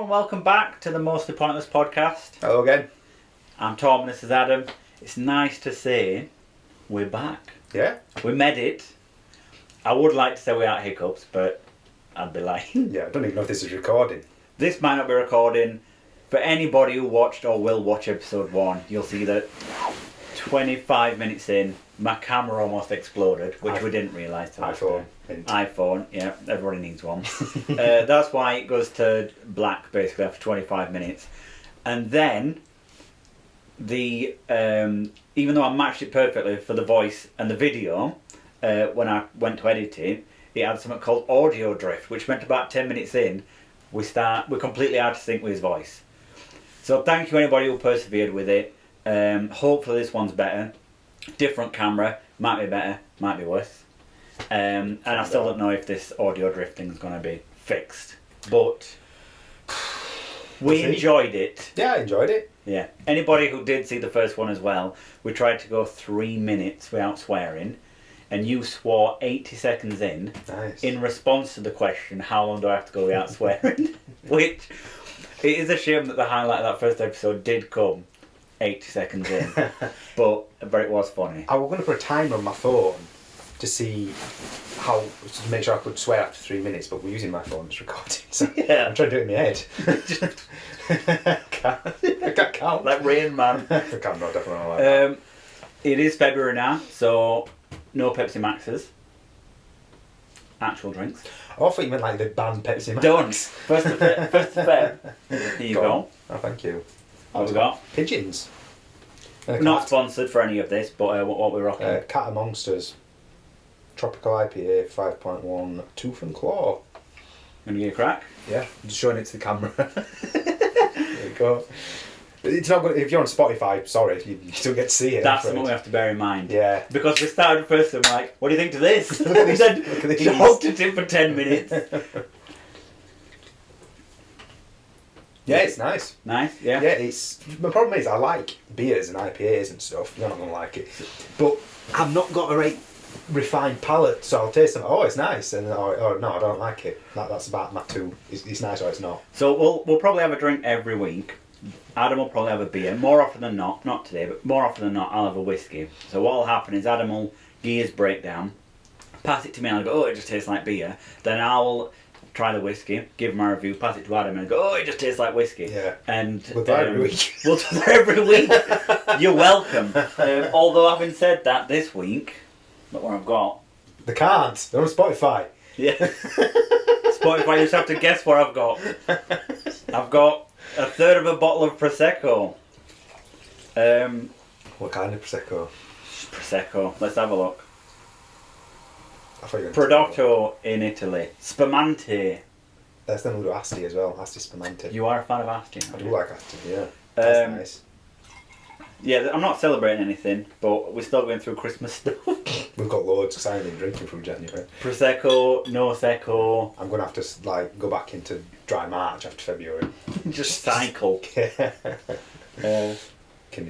and welcome back to the Mostly Pointless podcast. Hello again. I'm Tom and this is Adam. It's nice to say we're back. Yeah? We made it. I would like to say without hiccups, but I'd be lying. Yeah, I don't even know if this is recording. This might not be recording. For anybody who watched or will watch episode 1, you'll see that 25 minutes in, my camera almost exploded, which we didn't realise till iPhone. iPhone, yeah, everybody needs one. That's why it goes to black basically after 25 minutes. And then, even though I matched it perfectly for the voice and the video, when I went to edit it, it had something called audio drift, which meant about 10 minutes in, we're completely out of sync with his voice. So thank you anybody who persevered with it. Hopefully this one's better. Different camera, might be better, might be worse. And I still don't know if this audio drifting is going to be fixed. But we enjoyed it. Yeah, I enjoyed it. Yeah. Anybody who did see the first one as well, we tried to go 3 minutes without swearing. And you swore 80 seconds in. Nice. In response to the question, how long do I have to go without swearing? Which, it is a shame that the highlight of that first episode did come 80 seconds in. but it was funny. I was going to put a timer on my phone to see to make sure I could swear after 3 minutes, but we're using my phone as recording. So Yeah. I'm trying to do it in my head. I can't count. Like Rain Man. I can't, no, definitely not like that. It is February now, so no Pepsi Maxes. Actual drinks. I thought you meant like the band Pepsi Max. Don't. First of Feb. Here you go. Oh, thank you. What have we got? Pigeons. Not sponsored for any of this, but what we're rocking. Cat Amongst Us. Tropical IPA 5.1 Tooth and Claw. Gonna give you a crack? Yeah, I'm just showing it to the camera. There you go. It's not good if you're on Spotify. Sorry, you don't get to see it. That's something we have to bear in mind. Yeah. Because we started first and we're like, what do you think to this? Look at We these- said, look at these. talked to him for 10 minutes. Yeah, it's nice. Nice, yeah. Yeah, it's. My problem is I like beers and IPAs and stuff. You're not gonna like it, but I've not got a right refined palate, so I'll taste them. Oh, it's nice, and oh no, I don't like it. That's about my two. It's nice or it's not. So we'll probably have a drink every week. Adam will probably have a beer. More often than not today, but more often than not, I'll have a whiskey. So what will happen is Adam will give his breakdown, pass it to me, and I'll go, oh, it just tastes like beer. Then I'll try the whiskey, give my review, pass it to Adam, and go, oh, it just tastes like whiskey. Yeah. And We'll do that every week. We'll do that every week. You're welcome. Although having said that, this week, look what I've got. They can't. They're on Spotify. Yeah. Spotify, you just have to guess what I've got. I've got a third of a bottle of Prosecco. What kind of Prosecco? Prosecco. Let's have a look. I thought you were gonna Prodotto in Italy. Spumante. There's them who do Asti as well. Asti Spumante. You are a fan of Asti? I do like Asti. Yeah. That's nice. Yeah, I'm not celebrating anything, but we're still going through Christmas stuff. We've got loads because I ain't been drinking through January. Prosecco, no secco. I'm gonna have to go back into dry March after February. Just cycle. Kenny's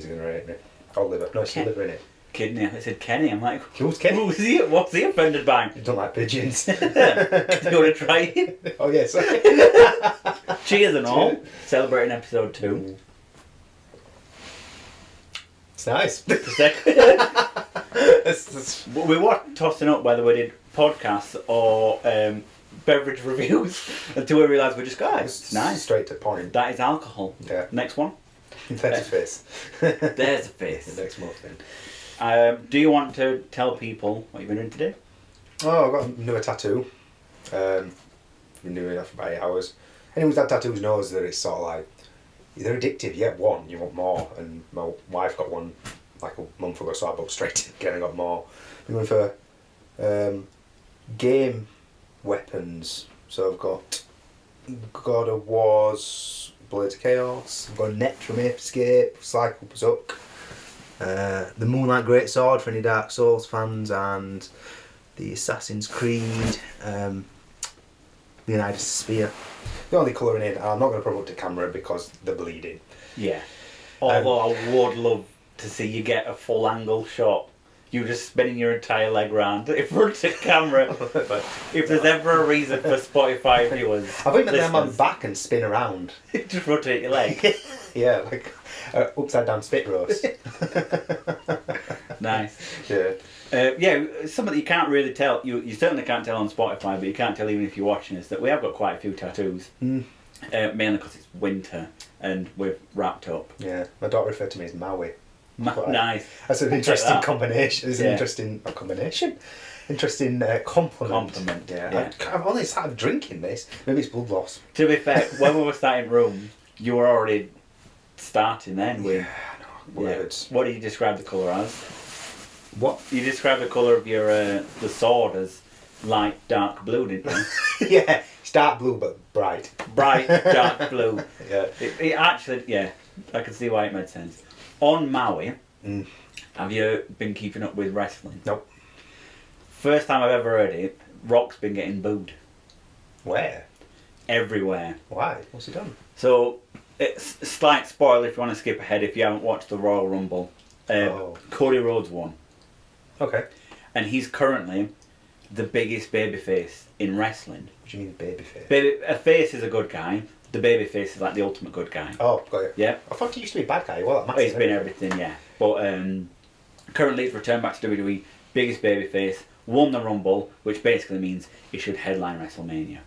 gonna rate me. Or liver. No, it's liver in it. Kidney. I said Kenny. I'm like, Who's Kenny? what's he offended by? You don't like pigeons. Do you want to try it? Oh yes. Cheers and all. Cheers. Celebrating episode 2. It's nice. We were tossing up whether we did podcasts or beverage reviews until we realised we just got it. It's nice. Straight to point. That is alcohol. Yeah. Next one. There's a face. There's a face. The next muffin. Do you want to tell people what you've been doing today? Oh, I've got a newer tattoo. Been doing that for about 8 hours. Anyone who's had tattoos knows that it's sort of like, they're addictive. You get one, you want more. And my wife got one like a month ago, so I booked straight again and got more. Been going for game weapons. So I've got God of War's Blades of Chaos. I've got a net from Ape Escape, Cycle Zuck. The Moonlight Greatsword for any Dark Souls fans, and the Assassin's Creed, the United Spear. The only colouring in, and I'm not going to promote the camera because they're bleeding. Yeah. Although I would love to see you get a full angle shot you just spinning your entire leg round in front of camera. But If there's ever a reason for Spotify viewers, I think that them on listeners, back and spin around. just rotate your leg. Yeah, like upside down spit roast. Nice. Yeah. Yeah, something that you can't really tell. You certainly can't tell on Spotify, but you can't tell even if you're watching us that we have got quite a few tattoos. Mainly because it's winter and we've wrapped up. Yeah, my daughter referred to me as Maui. Nice. That's an interesting that. combination. It's an Yeah. interesting combination. Interesting compliment. Compliment. Yeah. I've only started drinking this. Maybe it's blood loss. To be fair, when we were starting room, you were already starting then with. I know. Words. What do you describe the colour as? What? You described the colour of your the sword as light dark blue, didn't you? Yeah, it's dark blue but bright. Bright dark blue. Yeah. It actually, yeah, I can see why it made sense. On Maui, have you been keeping up with wrestling? Nope. First time I've ever heard it, Rock's been getting booed. Where? Everywhere. Why? What's he done? So, it's a slight spoiler if you want to skip ahead if you haven't watched the Royal Rumble. Cody Rhodes won. Okay. And he's currently the biggest babyface in wrestling. What do you mean babyface? A face is a good guy. The babyface is like the ultimate good guy. Oh, got it. Yeah. I thought he used to be a bad guy. Well, that He's been everything, yeah. But currently he's returned back to WWE, biggest babyface, won the Rumble, which basically means he should headline WrestleMania.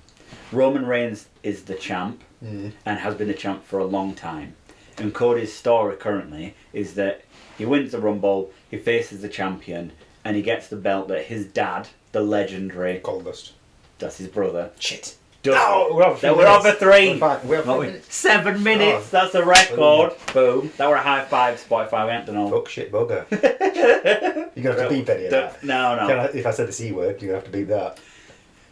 Roman Reigns is the champ and has been the champ for a long time. And Cody's story currently is that he wins the Rumble, he faces the champion, and he gets the belt that his dad, the legendary, Goldust. that's his brother. Shit. Does. No, we're over 3 We're minutes. over 3. We're fine. We're over 3 minutes. 7 minutes. Oh. That's a record. Boom. That were a high five. Spotify. We ain't done all. Fuck shit bugger. You're going to have to beep any of that. No. If I said the C word, you're going to have to beep that.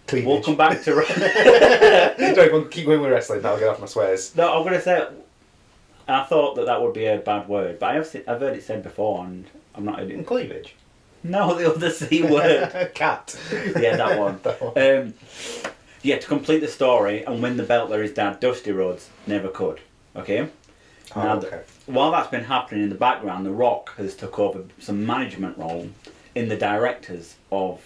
Cleavage. We'll come back to. Sorry, we'll keep going with wrestling. That'll get off my swears. No, I'm gonna say. I thought that would be a bad word, but I've heard it said before, and I'm not. Cleavage? No, the other C word. Cat. Yeah, that one. That one. Yeah, to complete the story and win the belt that his dad, Dusty Rhodes, never could. Okay? Okay. While that's been happening in the background, The Rock has took over some management role in the directors of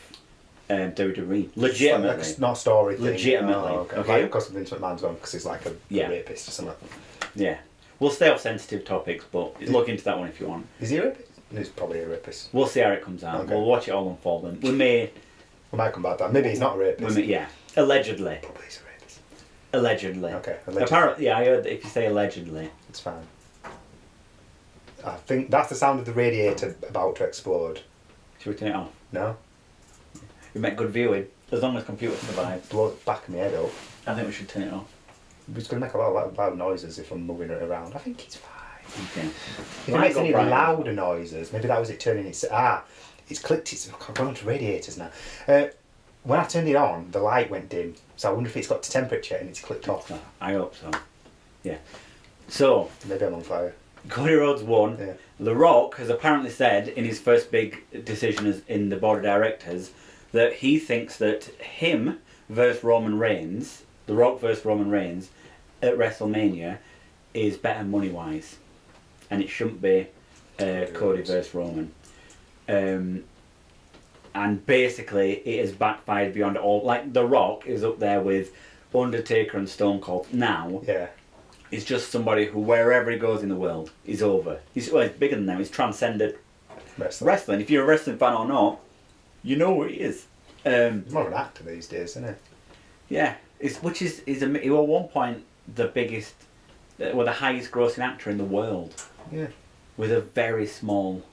WWE. Legitimately. It's not a story thing. Legitimately. Oh, okay. Okay. Like, because Vince McMahon's gone because he's like a rapist or something. Yeah. We'll stay off sensitive topics, but look into that one if you want. Is he a rapist? He's probably a rapist. We'll see how it comes out. Okay. We'll watch it all unfold. And we might come back to that. Maybe he's not a rapist. yeah. Allegedly. Probably he's a rapist. Allegedly. Okay. Allegedly. Apparently, yeah, I heard that if you say allegedly. It's fine. I think that's the sound of the radiator about to explode. Should we turn it off? No? We make good viewing, as long as computers survive. Blow the back of my head up. I think we should turn it off. It's going to make a lot of loud noises if I'm moving it around. I think it's fine. Okay. If it makes any louder noises, maybe that was it turning its... it's clicked. It's gone on to radiators now. When I turned it on, the light went dim. So I wonder if it's got to temperature and it's clicked off. I hope so. Yeah. So, Maybe I'm on fire. Cody Rhodes won. Yeah. The Rock has apparently said in his first big decision as in the board of directors that he thinks that him versus Roman Reigns, The Rock versus Roman Reigns at WrestleMania is better money-wise. And it shouldn't be Cody versus Roman. And basically it has backfired beyond all. Like The Rock is up there with Undertaker and Stone Cold now. Yeah. He's just somebody who, wherever he goes in the world, he's over. He's bigger than them. He's transcended wrestling. If you're a wrestling fan or not, you know who he is. He's more of an actor these days, isn't he? Yeah, he was at one point the biggest, the highest grossing actor in the world. Yeah. With a very small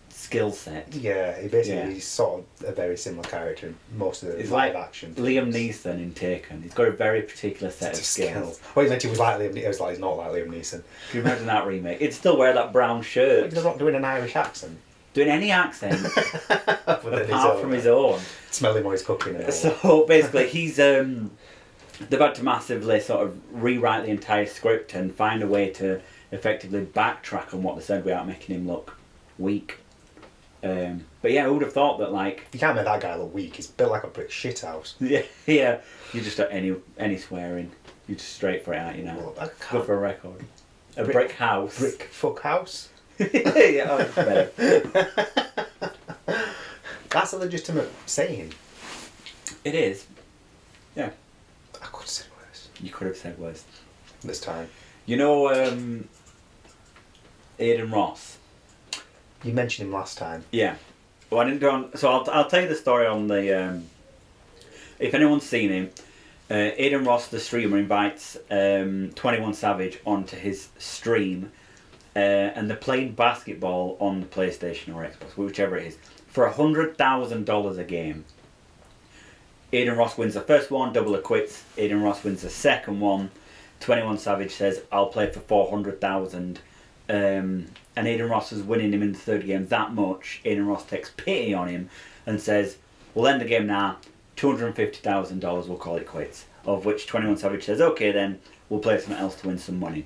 skill set. Yeah, he's sort of a very similar character in most of the live action films. Liam Neeson in Taken. He's got a very particular set of skills. Well, he meant he was like Liam Neeson. It was like he's not like Liam Neeson. Can you imagine that remake? He'd still wear that brown shirt. He's not doing an Irish accent. Doing any accent apart from his own. Smelling what he's cooking. And all. So basically, he's they've had to massively sort of rewrite the entire script and find a way to effectively backtrack on what they said without making him look weak. But yeah, who would have thought that, like... You can't make that guy look weak. He's built like a brick shithouse. Yeah. You just don't any swearing. You're just straight for it, aren't you now? Well, go for a record. A brick house. Brick fuck house? Yeah, oh, better. legitimate saying. It is. Yeah. I could have said worse. You could have said worse. This time. You know, Aidan Ross. You mentioned him last time. Yeah. Well, I didn't go on. So I'll tell you the story on the. If anyone's seen him, Aidan Ross, the streamer, invites 21 Savage onto his stream, and they're playing basketball on the PlayStation or Xbox, whichever it is, for $100,000 a game. Aidan Ross wins the first one, double or quits. Aidan Ross wins the second one. 21 Savage says, "I'll play for 400,000." And Aidan Ross is winning him in the third game that much. Aidan Ross takes pity on him and says, "We'll end the game now. $250,000, we'll call it quits." Of which 21 Savage says, "Okay then, we'll play something else to win some money."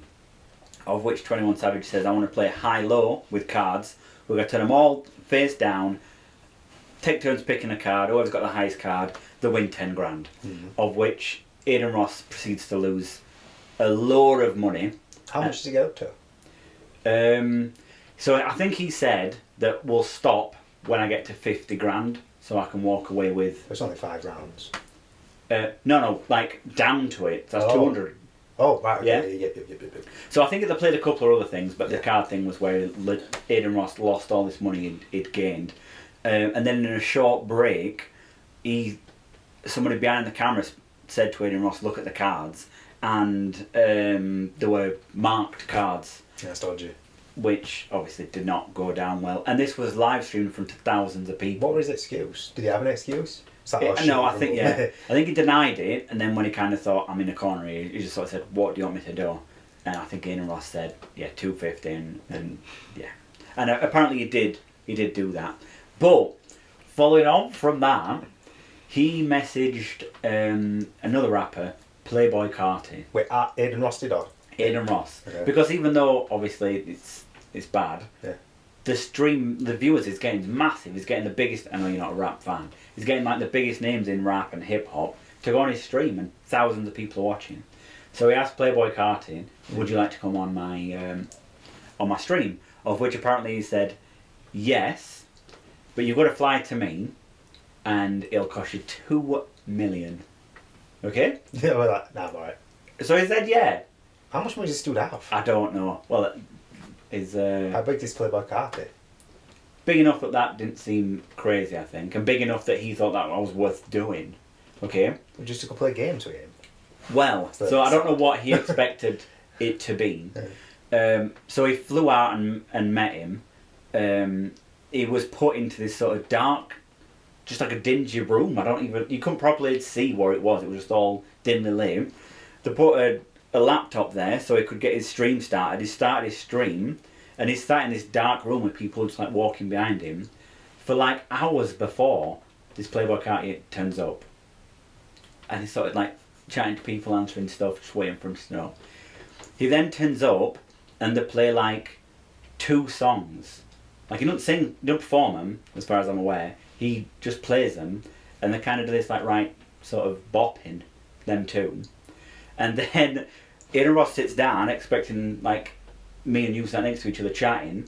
Of which 21 Savage says, "I want to play high-low with cards. We're going to turn them all face down, take turns picking a card. Whoever's got the highest card, they win 10 grand. Mm-hmm. Of which Aidan Ross proceeds to lose a load of money. How much did he get up to? So I think he said that we'll stop when I get to 50 grand, so I can walk away with. It's only 5 rounds. No, like down to it. That's 200. Oh, right. Okay. Yeah. Yep. So I think they played a couple of other things, but the Yeah. card thing was where Aidan Ross lost all this money he'd gained. And then in a short break, somebody behind the camera said to Aidan Ross, "Look at the cards," and there were marked cards. Yeah, that's dodgy. Which obviously did not go down well. And this was live streamed in front of thousands of people. What was his excuse? Did he have an excuse? No, I think, yeah. I think he denied it, and then when he kind of thought, I'm in a corner, he just sort of said, "What do you want me to do?" And I think Aidan Ross said, "Yeah, 250, and yeah." And apparently he did do that. But, following on from that, he messaged another rapper, Playboy Carti. Wait, Aidan Ross did or? Aidan Ross. Okay. Because even though, obviously, it's bad, Yeah. the viewers is getting massive. He's getting the biggest. I know you're not a rap fan. He's getting like the biggest names in rap and hip hop to go on his stream, and thousands of people are watching. So he asked Playboy Carti, "Would you like to come on my stream?" Of which apparently he said, "Yes, but you've got to fly to me, and it'll cost you $2 million." Okay. Yeah, well, nah, alright. So he said, "Yeah." How much money does this dude have? I don't know. Well, is How big does Playboy Carti? big enough that didn't seem crazy, I think, and big enough that he thought that was worth doing. Okay. Just to go play games with him. Well, so I don't know what he expected it to be. So he flew out and met him. He was put into this sort of dark, just like a dingy room. You couldn't properly see where it was. It was just all dimly lit. They put a laptop there so he could get his stream started. He started his stream, and he sat in this dark room with people just like walking behind him for like hours before this Playboy Carti turns up. And he's sort of like chatting to people, answering stuff, just waiting for him to know. He then turns up, and they play like 2 songs. Like he doesn't perform them, as far as I'm aware. He just plays them, and they kind of do this like sort of bopping, them 2. And then Aidan Ross sits down, expecting like me and you sat next to each other chatting.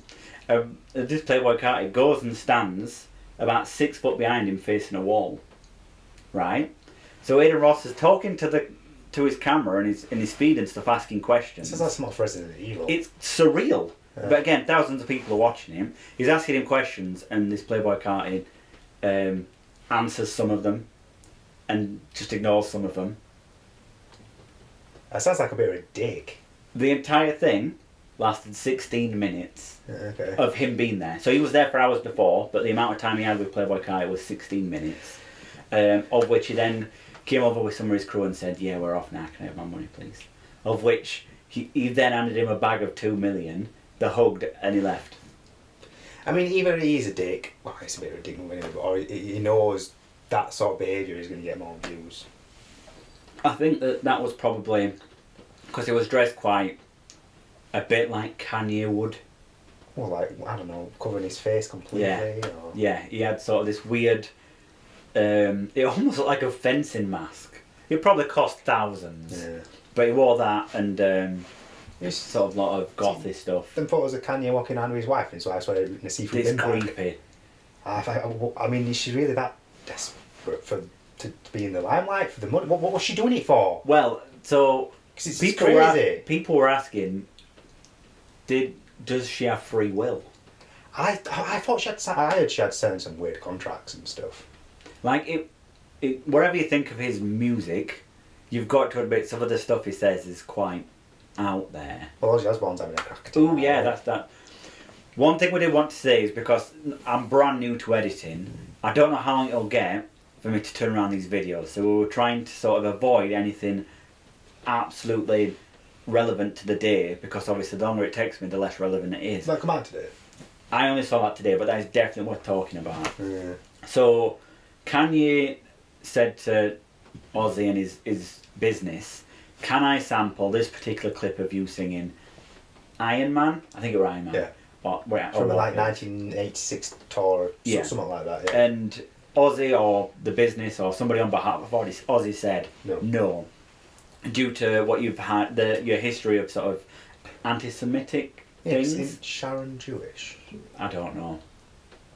This Playboy Carti goes and stands about 6 foot behind him, facing a wall. Right. So Aidan Ross is talking to his camera and his feed and stuff, asking questions. This is some off Resident Evil. It's surreal. Yeah. But again, thousands of people are watching him. He's asking him questions, and this Playboy Carti answers some of them, and just ignores some of them. That sounds like a bit of a dick. The entire thing lasted 16 minutes of him being there. So he was there for hours before, but the amount of time he had with Playboy Carti was 16 minutes, of which he then came over with some of his crew and said, "Yeah, we're off now, can I have my money please?" Of which he then handed him a bag of $2 million, they hugged, and he left. I mean, even if he's a dick, well, it's a bit ridiculous, or he knows that sort of behaviour is going to get more views. I think that was probably because he was dressed quite a bit like Kanye would. Well, like, I don't know, covering his face completely. Yeah, or... yeah. He had sort of this weird. It almost looked like a fencing mask. It probably cost thousands. Yeah. But he wore that and sort of a lot of gothy stuff. Them photos of Kanye walking around with his wife and his wife's wearing a see-through It's bin bag. creepy. I mean, is she really that desperate to be in the limelight for the money? What was she doing it for? Well, so 'Cause it's people crazy. people were asking, does she have free will? I thought she had. I heard she had signed some weird contracts and stuff. Like whatever you think of his music, you've got to admit some of the stuff he says is quite out there. Well, Ozzy Osbourne's having a crack at it. Oh yeah, that's that. One thing we did want to say is because I'm brand new to editing, I don't know how long it'll get for me to turn around these videos. So we were trying to sort of avoid anything absolutely relevant to the day, because obviously the longer it takes me, the less relevant it is. Did that come out today? I only saw that today, but that is definitely worth talking about. Yeah. So Kanye said to Ozzy and his business, can I sample this particular clip of you singing Iron Man? I think it was Iron Man. Yeah. From the like 1986 tour, yeah. Something like that. Yeah. And Ozzy or the business or somebody on behalf of Ozzy said no, due to what you've had, your history of sort of anti-Semitic things. Is Sharon Jewish? I don't know.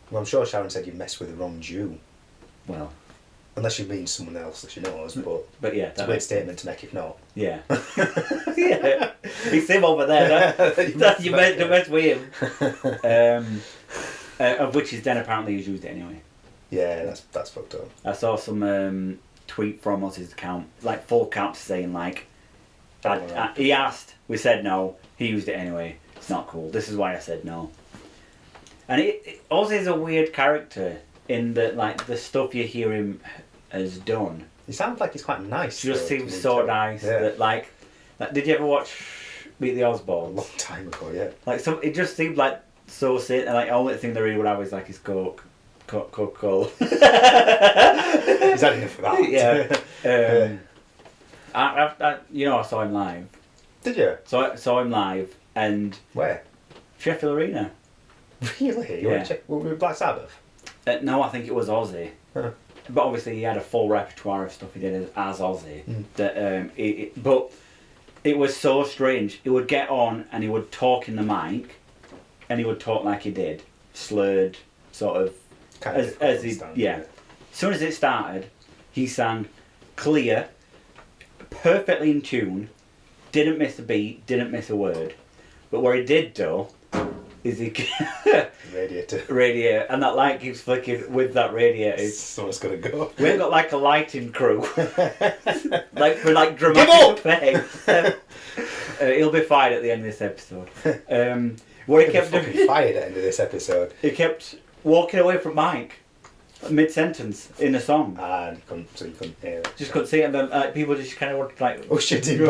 Well, I'm sure Sharon said you messed with the wrong Jew. Well, unless you mean someone else that she knows, but yeah, it's a weird statement to make if not. Yeah. Yeah. It's him over there. That's you meant to mess with him. Of which his then apparently has used it anyway. Yeah, that's fucked up. I saw some tweet from Ozzy's account, like full count saying like, he asked, we said no, he used it anyway. It's not cool. This is why I said no. And Ozzy's a weird character in that, like, the stuff you hear him has done. He sounds like he's quite nice. Just seems so nice. Yeah. That like, did you ever watch Meet the Osbournes? A long time ago, yeah. Like, it just seemed like so sick, and like the only thing they really would have is like his Coca-Cola. He's had enough of that. Yeah. I saw him live. Did you? So I saw him live, and where? Sheffield Arena. Really? Yeah. With Black Sabbath? No, I think it was Ozzy. Huh. But obviously he had a full repertoire of stuff he did as Ozzy. Mm. That but it was so strange. He would get on and he would talk in the mic, and he would talk like he did, slurred, sort of. Kind of as he yeah. As soon as it started, he sang clear, perfectly in tune, didn't miss a beat, didn't miss a word. But where he did do is he radiator, and that light keeps flicking with that radiator. Someone's gonna go. We ain't got like a lighting crew, like for like dramatic effect. He'll be fired at the end of this episode. What he kept doing, fired at the end of this episode. He kept walking away from Mike mid-sentence in a song. And you couldn't hear it. Just couldn't see it, and then people just kind of wanted to like ushered him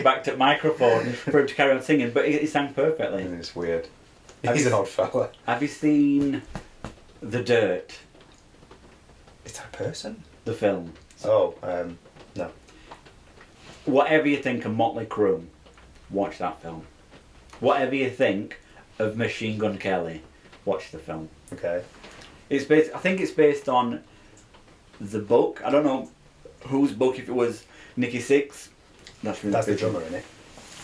back to the microphone for him to carry on singing, but he sang perfectly. It's weird. He's an odd fella. Have you seen The Dirt? Is that a person? The film. Oh, no. Whatever you think of Motley Crue, watch that film. Whatever you think of Machine Gun Kelly, watch the film. Okay. I think it's based on the book. I don't know whose book, if it was Nicky Sixx. That's the drummer, isn't it?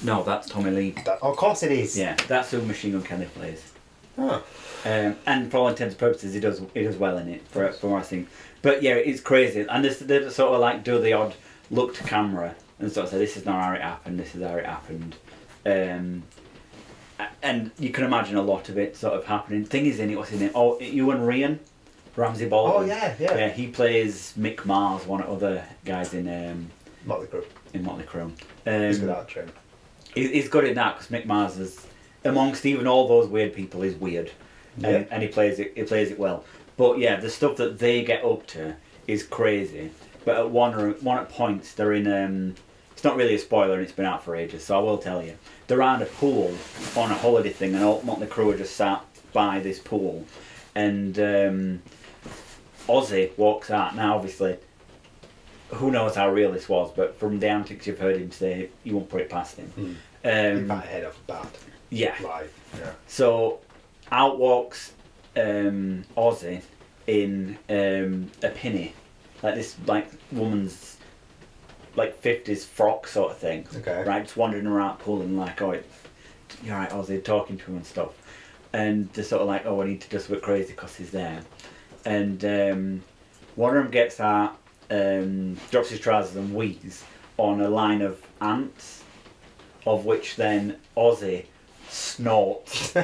No, that's Tommy Lee. Of course it is. Yeah, that's who Machine Gun Kelly plays. Oh. And for all intents and purposes, he does well in it, for what I think. But yeah, it's crazy. And they sort of like do the odd look to camera and sort of say, this is not how it happened, this is how it happened. And you can imagine a lot of it sort of happening. Thing is in it, what's his name? Oh, Ewan Ryan, Ramsey Bolton. Oh yeah. Yeah, he plays Mick Mars, one of the other guys in Motley Crue. He's good at trim. He's good in that because Mick Mars is, amongst even all those weird people, is weird, yeah. and he plays it well. But yeah, the stuff that they get up to is crazy. But at one at points they're in. It's not really a spoiler, and it's been out for ages, so I will tell you. They're around a pool on a holiday thing, and all Motley Crue are just sat by this pool, and Ozzy walks out. Now, obviously, who knows how real this was, but from the antics you've heard him say, you won't put it past him. He might head off bad. Yeah. Live. Yeah. So out walks Ozzy in a pinny, like this like woman's like 50s frock sort of thing. Okay. Right, just wandering around pulling like, oh, you're right, Ozzy, talking to him and stuff, and they're sort of like, oh, I need to just look crazy because he's there. and one of them gets out, drops his trousers and wheezes on a line of ants, of which then Ozzy snorts.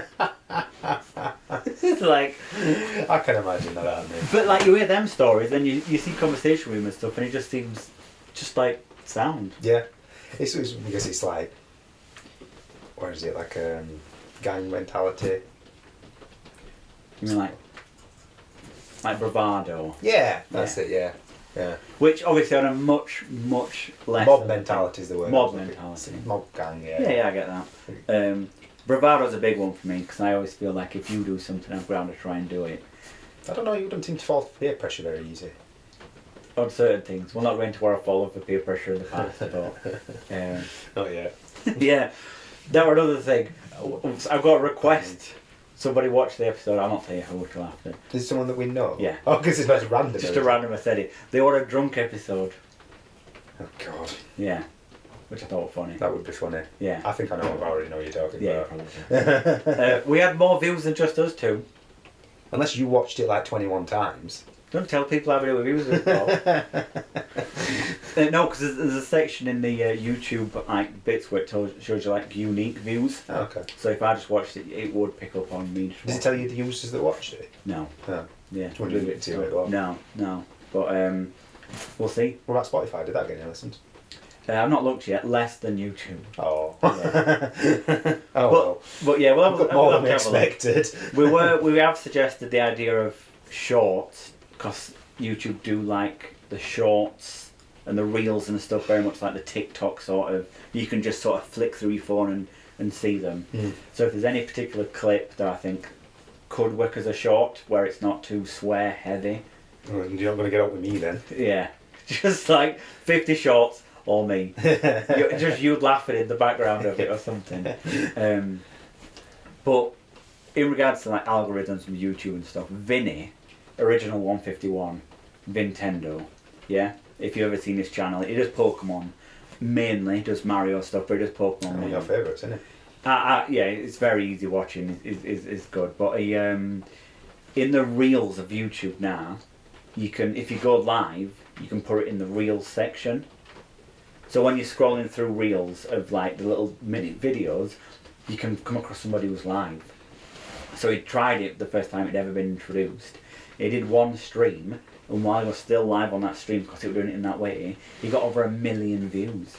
It's like, I can imagine that happening. but like you hear them stories, then you see conversation with him and stuff, and it just seems just like sound. Yeah, it's because it's like, what is it, like gang mentality? You mean like bravado? Yeah, that's it. Yeah, yeah. Which obviously on a much less Mob mentality is the word. Mob mentality. Mob gang. Yeah. Yeah, I get that. Bravado's a big one for me because I always feel like if you do something, I'm bound to try and do it. I don't know. You don't seem to fall for peer pressure very easy. On certain things, we're not going to where I fall for peer pressure in the past, but Oh yeah. yeah, that were another thing. I've got a request. Somebody watched the episode. I'll not tell you who to after. Is it someone that we know? Yeah. Oh, because it's not random. Just a random aesthetic. They want a drunk episode. Oh God. Yeah, which I thought was funny. That would be funny. Yeah. I think I know. I already know what you're talking Yeah, about. probably. We had more views than just us two. Unless you watched it like 21 times. Don't tell people how many views we've got. No, because there's a section in the YouTube like bits where it shows you like unique views. Oh, okay. So if I just watched it, it would pick up on me. Does it tell you the users that watched it? No. No. Yeah. Do you want to leave it to it? Or? No. But we'll see. What about Spotify? Did that get any listens? I've not looked yet. Less than YouTube. Oh. Yeah. Oh well. But yeah, we'll We've got more than we expected. We have suggested the idea of shorts because YouTube do like the shorts and the reels and stuff very much like the TikTok sort of. You can just sort of flick through your phone and see them. Mm. So if there's any particular clip that I think could work as a short where it's not too swear heavy, You're not going to get up with me then. yeah, just like 50 shorts or me, you'd laughing in the background of it or something. But in regards to like algorithms from YouTube and stuff, Vinny, original 151, Nintendo, yeah. If you've ever seen his channel, he does Pokemon mainly, does Mario stuff, but he does Pokemon. One of mainly. your favourites, isn't it? Yeah, it's very easy watching. Is good, but he in the reels of YouTube now, you can if you go live, you can put it in the reels section. So when you're scrolling through reels of like the little minute videos, you can come across somebody who's live. So he tried it the first time it'd ever been introduced. He did one stream, and while he was still live on that stream, because he was doing it in that way, he got over 1 million views.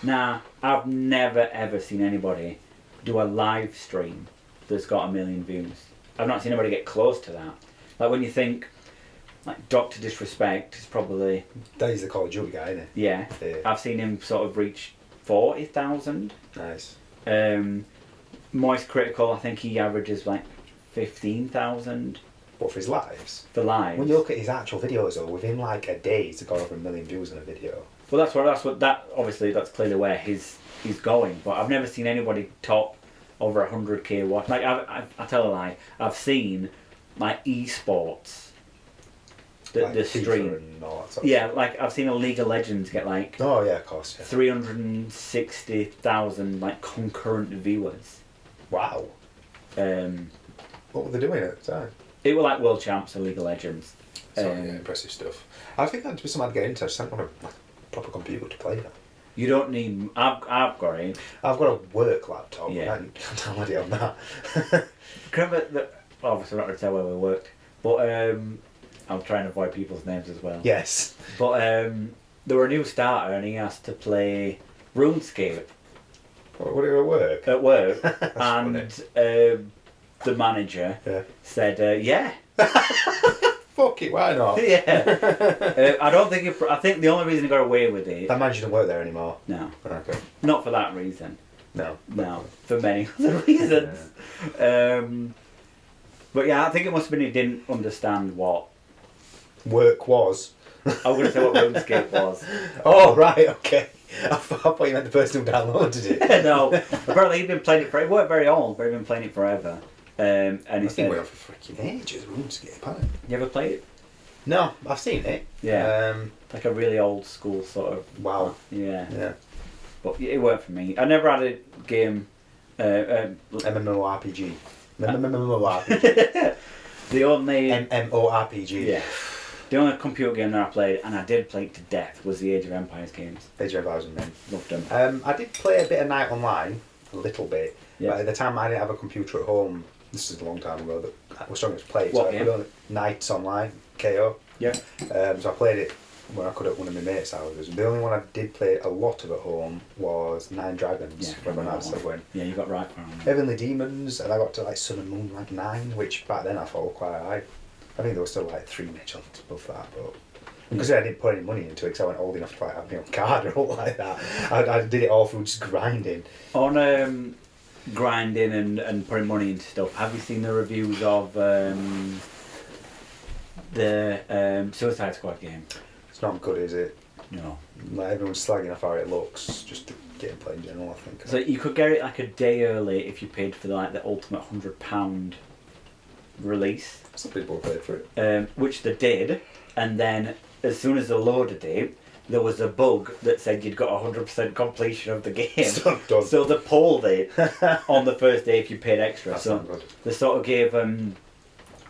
Now, I've never ever seen anybody do a live stream that's got 1 million views. I've not seen anybody get close to that. Like when you think, like Dr. Disrespect is probably... That is the Call of Duty guy, isn't it? Yeah. Yeah. I've seen him sort of reach 40,000. Nice. Moist Critical, I think he averages like 15,000 What, for his lives? for live. When you look at his actual videos though, within like a day he's got over 1 million views on a video. Well, obviously that's clearly where he's going. But I've never seen anybody top over 100k watch. Like I tell a lie. I've seen like esports. Like The FIFA stream. and all that sort of Yeah, like I've seen a League of Legends get like stuff. Oh yeah, of course. Yeah. 360,000 like concurrent viewers. Wow. What were they doing at the time? It were like world champs of League of Legends. So yeah, impressive stuff. I think that'd be something I'd get into. I just don't want a proper computer to play that. You don't need. I've got it. I've got a work laptop. Yeah. I can't download it on that. Remember that? Obviously, I'm not going to tell where we worked, but I'll try and avoid people's names as well. Yes. But there were a new starter, and he asked to play RuneScape What do you at work? at work, That's and the manager Yeah. said, "Yeah." Fuck it, why not? Yeah. I don't think. I think the only reason he got away with it. That man doesn't work there anymore. No, Okay. not for that reason. No. No, for many other reasons. But yeah, I think it must have been he didn't understand what. Work was. I was going to say what RuneScape was. Oh, right, okay. I thought you meant the person who downloaded it. No, apparently he'd been playing it for. He weren't very old, but he'd been playing it forever. And he It's been said, way off for freaking ages, RuneScape, hasn't it? "You ever played it?" No, I've seen it. Yeah. Like a really old school sort of. Wow. Yeah. Yeah. But it worked for me. I never had a game. MMORPG. MMORPG. The only MMORPG. yeah, the only computer game that I played, and I did play it to death, was the Age of Empires games. Age of Empires, man. Loved them. I did play a bit of Night Online, a little bit. Yeah. But at the time, I didn't have a computer at home. This is a long time ago. That I was struggling to play it. What so game? I put on Nights Online, KO. Yeah. So I played it when I could at one of my mates' houses. The only one I did play a lot of at home was Nine Dragons. Yeah, When I that was one. when Yeah, you got right for it. Heavenly Demons, and I got to like Sun and Moon like 9, which back then I thought were quite high. I think there was still like 3 matches above that, but because I didn't put any money into it, because I wasn't old enough to like have my own card or all like that. I did it all through just grinding. On grinding and putting money into stuff, have you seen the reviews of the Suicide Squad game? It's not good, is it? No. Like everyone's slagging off how it looks, just the gameplay in general, I think. So you could get it like a day early if you paid for like the ultimate £100 release. Some people paid for it. Which they did, and then as soon as they loaded it, there was a bug that said you'd got 100% completion of the game. So done. So they pulled it on the first day if you paid extra. That's So not good. they sort of gave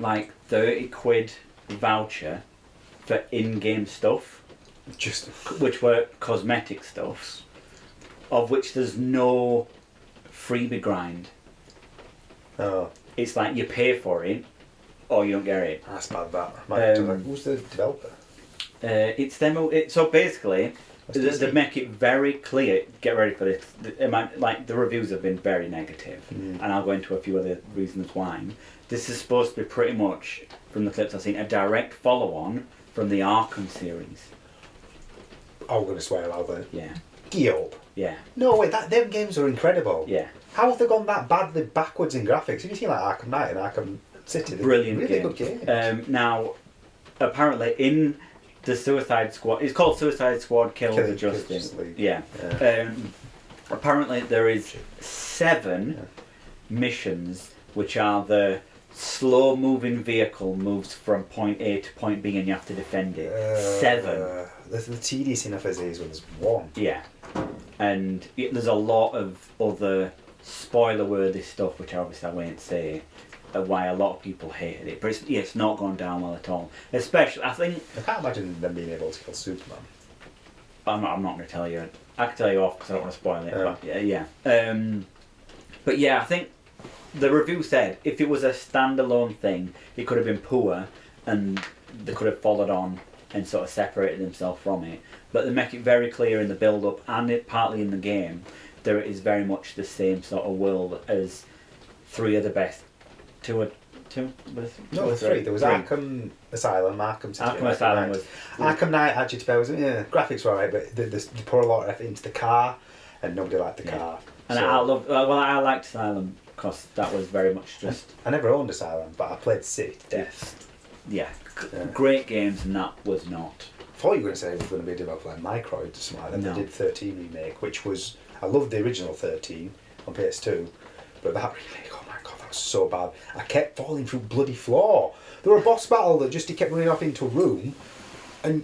like £30 voucher for in-game stuff, Just which were cosmetic stuff, of which there's no freebie grind. oh, It's like you pay for it or you don't get it. that's bad. That. Um, Who's the developer? It's them. So basically, What's they this? make it very clear. Get ready for this. Like the reviews have been very negative, and I'll go into a few other reasons why. This is supposed to be pretty much, from the clips I've seen, a direct follow-on from the Arkham series. Oh, I'm going to swear out then. Yeah, Geop. yeah, No, wait, them games are incredible. yeah. How have they gone that badly backwards in graphics? Have you seen like Arkham Knight and Arkham City? They're Brilliant really game. good games. Now, apparently in the Suicide Squad, it's called Suicide Squad Kill the Justice League. Yeah. Yeah. Apparently there is 7 missions which are the slow moving vehicle moves from point A to point B and you have to defend it. 7. The tedious enough as it is when there's 1. Yeah. And there's a lot of other spoiler worthy stuff which obviously I won't say why a lot of people hated it. But it's not gone down well at all. Especially, I think... I can't imagine them being able to kill Superman. I'm not going to tell you. I can tell you off because I don't want to spoil it. Yeah. But yeah. But yeah, I think the review said if it was a standalone thing, it could have been poor and they could have followed on and sort of separated themselves from it. But they make it very clear in the build-up and partly in the game, there is very much the same sort of world as 3 of the best. 2 or 3? There was 3. Arkham Asylum, Arkham City. Arkham Asylum was... Arkham Knight, actually, to be honest, yeah, graphics were alright, but they pour a lot of effort into the car, and nobody liked the car. And So- I liked Asylum because that was very much just... I never owned Asylum, but I played City to death. Yeah, Yeah. great games, and that was not. I thought you were going to say it was going to be developed like Microid or something like that. No. They did 13 remake, which was... I loved the original 13 on PS2, but that remake, oh my god, that was so bad. I kept falling through bloody floor. There were a boss battle that just he kept running off into a room, and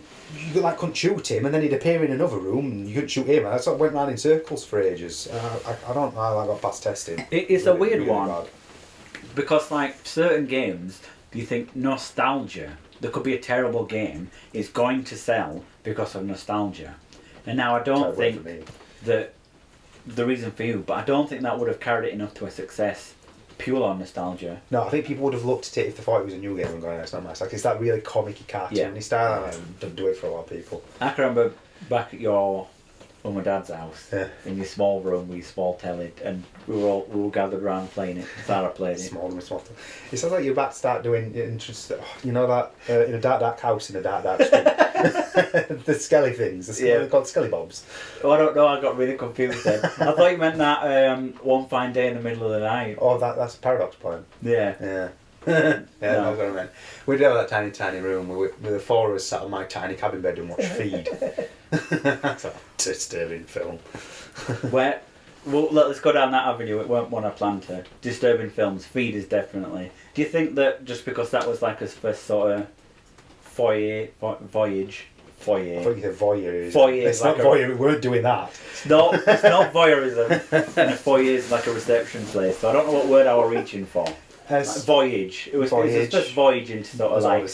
you like couldn't shoot him, and then he'd appear in another room, and you couldn't shoot him, and I sort of went round in circles for ages. I don't know how I got past testing. It's a weird really one bad. because, like certain games, do you think nostalgia? There could be a terrible game is going to sell because of nostalgia, and now I don't Terrible for think me. that the reason for you, but I don't think that would have carried it enough to a success pure on nostalgia. No, I think people would have looked at it if they thought it was a new game and gone, it's not nice. Like, it's that really comic-y, cartoony style, and don't do it for a lot of people. I can remember back at your mum and dad's house, Yeah. in your small room with your small telly, and we were all gathered around playing it. Sarah played it. Small. It sounds like you're about to start doing interest. You know that in a dark house in a dark street. The skelly things. They're called skelly bobs. Oh, I don't know. I got really confused then. I thought you meant that one fine day in the middle of the night. Oh, that's a Paradox poem. Yeah. Yeah. No. That's what I meant. We did have that tiny room with the 4 of us sat on my tiny cabin bed and watched Feed. That's a disturbing film. Well, let's go down that avenue. It weren't one I planned to. Disturbing films. Feed is definitely. Do you think that just because that was like his first sort of voyage? I thought you said voyeurism. Voyeur, It's like not voyeur. We weren't doing that. It's not voyeurism. And a foyer is like a reception place. So I don't know what word I was reaching for. Like Voyage. It was his first voyage into sort of like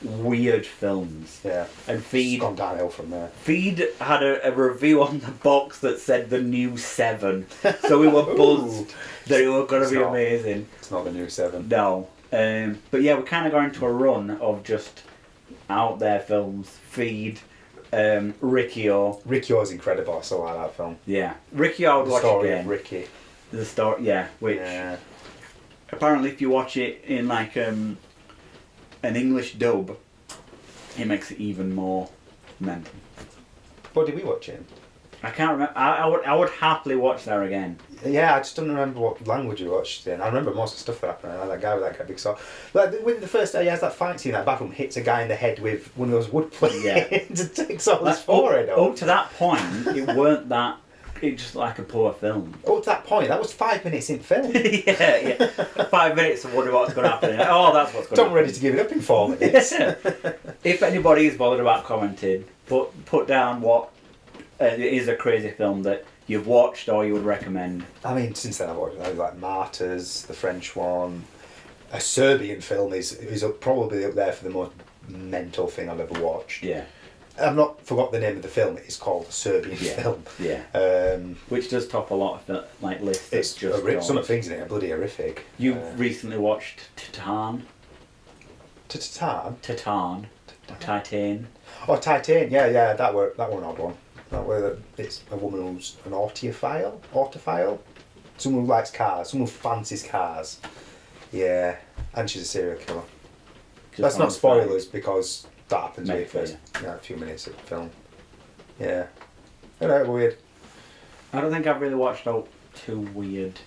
weird films. Yeah. And Feed. It's gone downhill from there. Feed had a review on the box that said the new 7. So we were buzzed that it was going to be amazing. It's not the new 7. No. But yeah, we kind of got into a run of just out there films. Feed. Riccio. Riccio is incredible. I still like that film. Yeah. Riccio I would watch story again. Of Ricky. The story, yeah. Which apparently if you watch it in like an English dub, it makes it even more mental. What did we watch it in? I can't remember. I would happily watch that again. Yeah, I just don't remember what language we watched it in. I remember most of the stuff that happened. Like that guy with that big sword. Like when the first day he has that fight scene in that bathroom, hits a guy in the head with one of those wood planes and takes all his forehead off. Up to that point, it weren't that. It's just like a poor film. Up to that point, that was 5 minutes in film. yeah. 5 minutes of wondering what's going to happen. Oh, that's what's going to happen. Don't ready to give it up in 4 minutes. If anybody is bothered about commenting, put down what it is a crazy film that you've watched or you would recommend. I mean, since then I've watched like Martyrs, the French one. A Serbian film is probably up there for the most mental thing I've ever watched. Yeah. I've not forgot the name of the film. It's called a Serbian film. Yeah. Which does top a lot of like lists. It's just some of the things in it are bloody horrific. You recently watched Titan. Titan. Oh, Titan. Yeah. That were an odd one. It's a woman who's an autophile. Someone who likes cars. Someone who fancies cars. Yeah, and she's a serial killer. That's not spoilers because that happens in the first a few minutes of the film. Yeah. Weird. I don't think I've really watched out too weird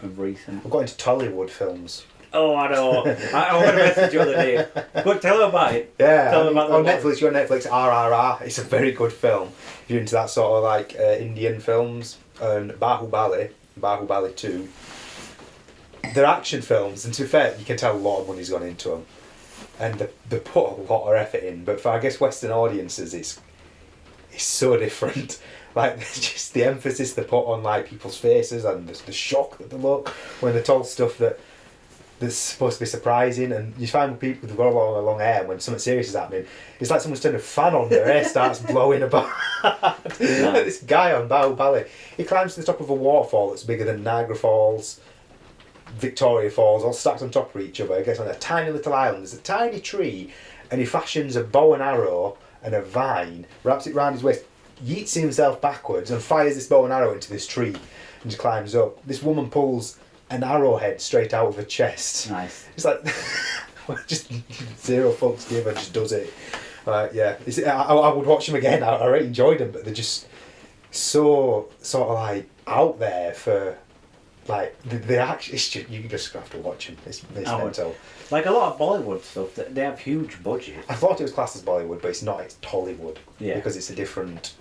of recent. I've got into Tollywood films. Oh, I know. I want to message you the other day. But tell them about it. Yeah. Tell them about on Netflix, you're on Netflix, RRR. It's a very good film. If you're into that sort of like Indian films. And Bahubali 2. They're action films, and to be fair, you can tell a lot of money's gone into them. And they put a lot of effort in, but for I guess Western audiences, it's so different. Like just the emphasis they put on like people's faces and the shock that they look when they're told stuff that's supposed to be surprising, and you find people with long hair when something serious is happening, it's like someone's turned a fan on, their hair starts blowing about. This guy on Bahubali, he climbs to the top of a waterfall that's bigger than Niagara Falls, Victoria Falls, all stacked on top of each other. He gets on a tiny little island, there's a tiny tree, and he fashions a bow and arrow and a vine, wraps it round his waist, yeets himself backwards and fires this bow and arrow into this tree and just climbs up. This woman pulls an arrowhead straight out of her chest. Nice. It's like just zero fucks given, just does it. Yeah, I would watch them again. I really enjoyed them, but they're just so sort of like out there for like the action. It's just, you just have to watch them. It's mental. Like a lot of Bollywood stuff, they have huge budgets. I thought it was classed as Bollywood, but it's not. It's Tollywood. Yeah. Because it's a different.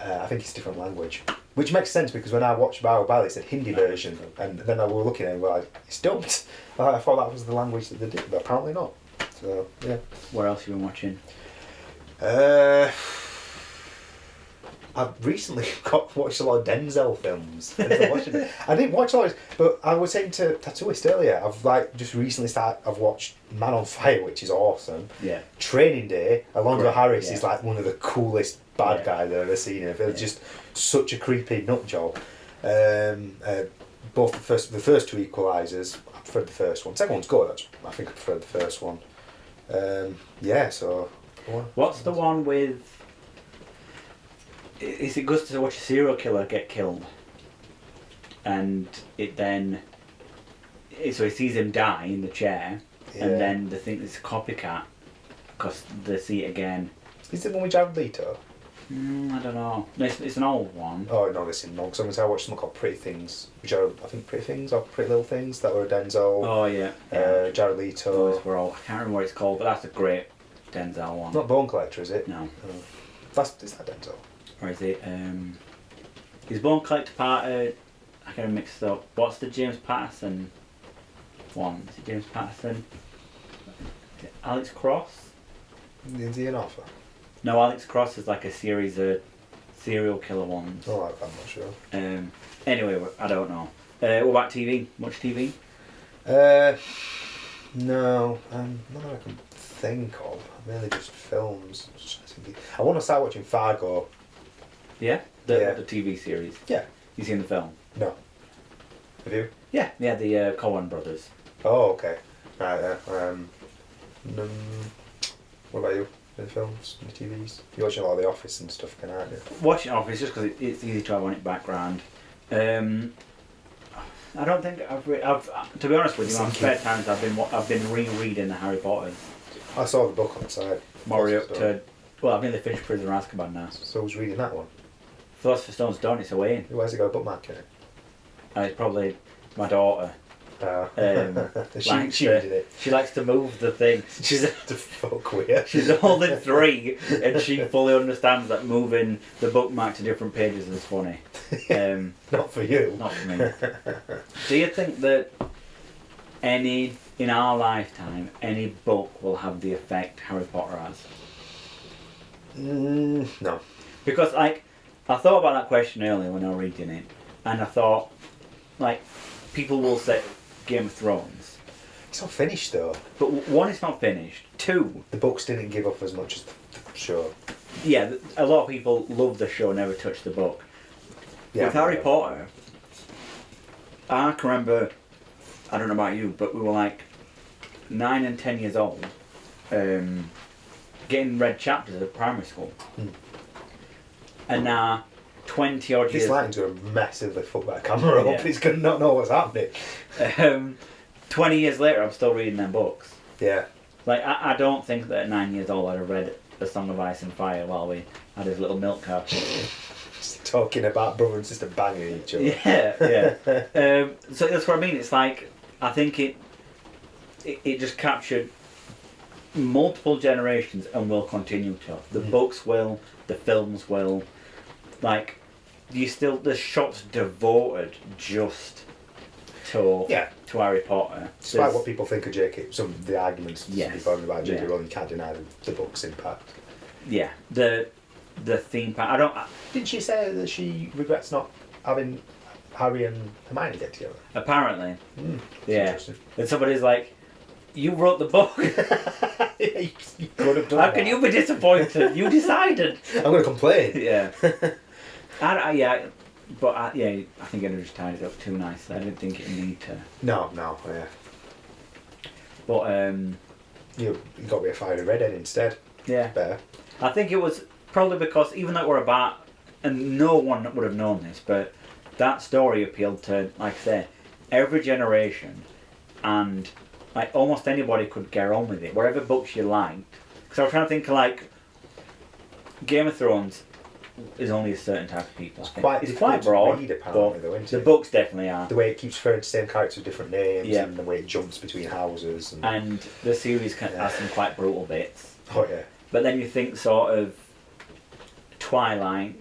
I think it's a different language, which makes sense because when I watched Bahubali, it said Hindi version, and then I were looking at it and like, it's dubbed. I thought that was the language that they did, but apparently not. So yeah. What else have you been watching? I've recently watched a lot of Denzel films. I didn't watch all, but I was saying to Tattooist earlier, I've recently watched Man on Fire, which is awesome. Yeah. Training Day, Alonzo Harris is like one of the coolest bad guys I've ever seen. It's just such a creepy nut job. Both the first two Equalizers, I preferred the first one. Second one's good. I think I preferred the first one. So. What's the one with? Is it good to watch a serial killer get killed? And it then, so he sees him die in the chair, and then they think it's a copycat because they see it again. Is it the one with Jared Leto? I don't know. It's an old one. Oh no, listen, no. Because I watched something called Pretty Things, which are I think Pretty Things or Pretty Little Things that were Denzel. Oh yeah. Jared Leto. Those were all. I can't remember what it's called, but that's a great Denzel one. Not Bone Collector, is it? No. Is that Denzel? Or is it? Is Bone Collector part of? I get mixed up. What's the James Patterson one? Is it James Patterson? Is it Alex Cross? Is he an author? No, Alex Cross is like a series of serial killer ones. Oh, I'm not sure. Anyway, I don't know. What about TV? Much TV? No, none I can think of. Mainly just films. I want to start watching Fargo. Yeah? The TV series. Yeah. You seen the film? No. Have you? Yeah, the Coen brothers. Oh, okay. Right, what about you? The films, the TVs? You're watching a lot of The Office and stuff, aren't you? Watching Office just because it's easy to have on it background. I don't think I've to be honest with you, on spare times I've been rereading the Harry Potter. I saw the book on the side. More up to, well, I've nearly finished Prisoner of Azkaban now. So who's reading that one? Philosopher's Stone's done, it's away. Where's it got a bookmark in it? And it's probably my daughter. She read it. She likes to move the thing. She's the fuck weird. She's only 3 and she fully understands that moving the bookmark to different pages is funny. Not for you. Not for me. Do you think that in our lifetime, any book will have the effect Harry Potter has? No. Because, like, I thought about that question earlier when I was reading it, and I thought, like, people will say Game of Thrones. It's not finished though. But one, it's not finished. 2, the books didn't give up as much as the show. Yeah, a lot of people love the show, never touched the book. Yeah, with Harry Potter, I can remember, I don't know about you, but we were like 9 and 10 years old, getting read chapters at primary school. And now, 20 odd years... This lighting's going to massively fuck that camera up. It's going to not know what's happening. 20 years later, I'm still reading them books. Yeah. Like, I don't think that at 9 years old I'd have read A Song of Ice and Fire while we had his little milk carton. Just talking about brother and sister banging each other. Yeah. So that's what I mean. It's like, I think it just captured multiple generations and will continue to. The books will, the films will. Like, there's shops devoted just to Harry Potter. Despite what people think of J.K., some of the arguments people have about J.K. Rowling, you can't deny the book's impact. Yeah, the theme park. Didn't she say that she regrets not having Harry and Hermione get together? Apparently. Yeah. And somebody's like, you wrote the book. You could have done How can you be disappointed? You decided. I'm going to complain. Yeah. But I think it just tied it up too nicely. I didn't think it needed to. No, yeah. But you got to be a fiery redhead instead. Yeah. Better. I think it was probably because even though we're about, and no one would have known this, but that story appealed to, like I say, every generation, and like almost anybody could get on with it. Whatever books you liked. Because I was trying to think of, like, Game of Thrones is only a certain type of people. It's quite broad, to read, apparently, though, isn't the it? books definitely are. The way it keeps referring to the same characters with different names, and the way it jumps between houses. And the series has some quite brutal bits. Oh yeah. But then you think sort of Twilight,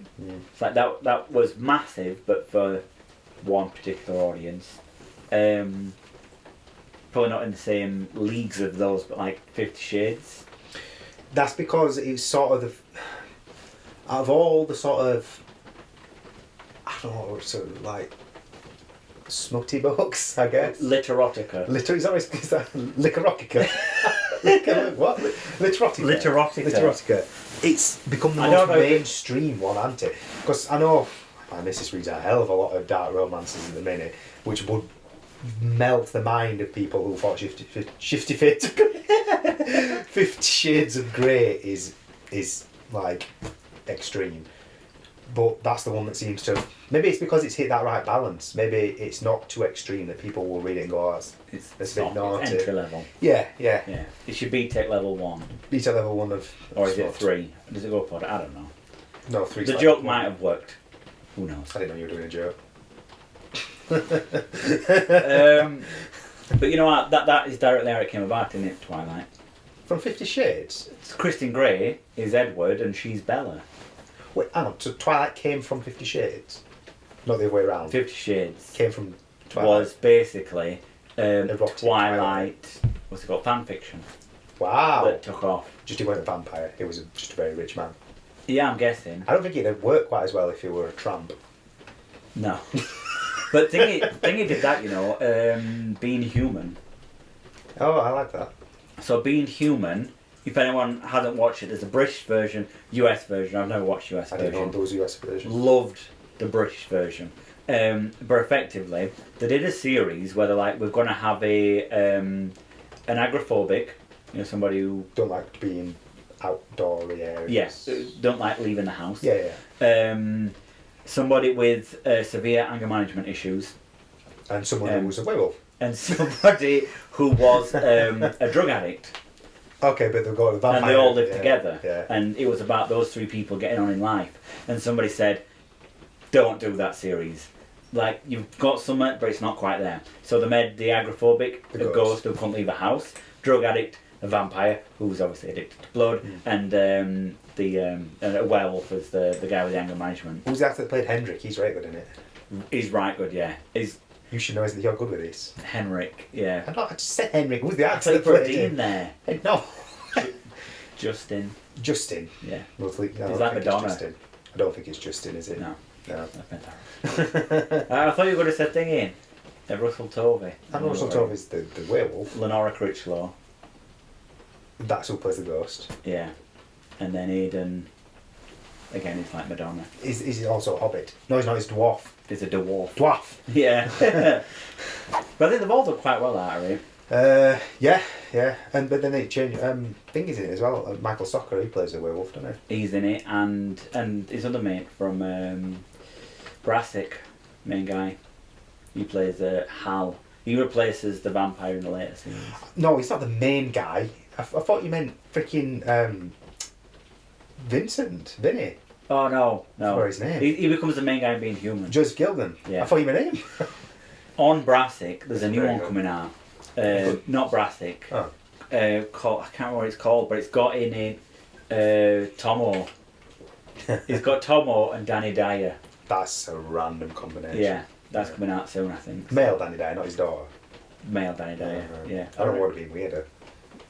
it's like that was massive, but for one particular audience. Probably not in the same leagues of those, but like 50 Shades. That's because it's sort of out of all the sort of, I don't know, sort of like smutty books, I guess. Literotica. Is that Liquorotica? What? Literotica. Literotica. It's become the most mainstream one, hasn't it? Because I know my missus reads a hell of a lot of dark romances at the minute, which would melt the mind of people who thought 50 Shades of Grey is like extreme. But that's the one that seems to... Maybe it's because it's hit that right balance. Maybe it's not too extreme that people will read it and go, oh, that's a bit naughty. It's entry level. Yeah. It should be BTEC level 1. BTEC level 1 of... Or is it 3? Does it go for it? I don't know. No, 3. The joke might have worked. Who knows? I didn't know you were doing a joke. But you know what? That is directly how it came about, isn't it, Twilight? From 50 Shades? Kristen Grey is Edward and she's Bella. Wait, hang on. So Twilight came from 50 Shades? Not the other way around? 50 Shades came from Twilight. Was basically Twilight, what's it called? Fan fiction. Wow. That took off. Just he wasn't a vampire, he was just a very rich man. Yeah, I'm guessing. I don't think it'd work quite as well if he were a tramp. No. But Thingy did that, you know, Being Human. Oh, I like that. So Being Human, if anyone hasn't watched it, there's a British version, US version. I've never watched US I version. didn't know there was a US version. Loved the British version. But effectively, they did a series where they're like, we're going to have an agoraphobic, you know, somebody who Don't like being outdoory areas. yes, don't like leaving the house. Yeah, yeah. Somebody with severe anger management issues, And someone who was a werewolf. and somebody who was a drug addict. Okay, but they've got a vampire. And they all lived together. Yeah. And it was about those three people getting on in life. And somebody said, don't do that series. Like, you've got something, but it's not quite there. So they made the agoraphobic, a ghost who couldn't leave a house, drug addict, a vampire who was obviously addicted to blood, and a werewolf as the guy with the anger management. Who's the actor that played Hendrik? He's right good in it. He's right good, yeah. He's You should know that you're good with this. Henrik, yeah. I just said Henrik. Who's the I actor that put played Dean him? there. No. Justin. Justin. Yeah. Lovely. No, Is I that don't think it's Madonna? Justin. I don't think it's Justin, is it? No. No. That's fantastic. I thought you were going to say Thingy. Russell Tovey. And Russell Tovey's the werewolf. Lenora Critchlow. That's who plays the ghost. Yeah. And then Aidan. Again, he's like Madonna. Is he also a hobbit? No, he's not. He's dwarf. He's a dwarf. Dwarf. Yeah. But I think they've all done quite well at it. Yeah. But then they change. Thingy's in it as well. Michael Socker, he plays a werewolf, doesn't He's in it, and his other mate from Brassic, main guy. He plays Hal. He replaces the vampire in the later series. he? No, he's not the main guy. I thought you meant freaking Vincent, Vinny. Oh no. What's his name? He becomes the main guy in Being Human. Joseph Gilden. Yeah. I thought you meant him. On Brassic, there's a new Very one good. coming out. Not Brassic. Oh. Called, I can't remember what it's called, but it's got in it Tomo. It's got Tomo and Danny Dyer. That's a random combination. Yeah, that's coming out soon, I think. Male Danny Dyer, not his daughter. Male Danny Dyer. Yeah. I don't want to be weirder.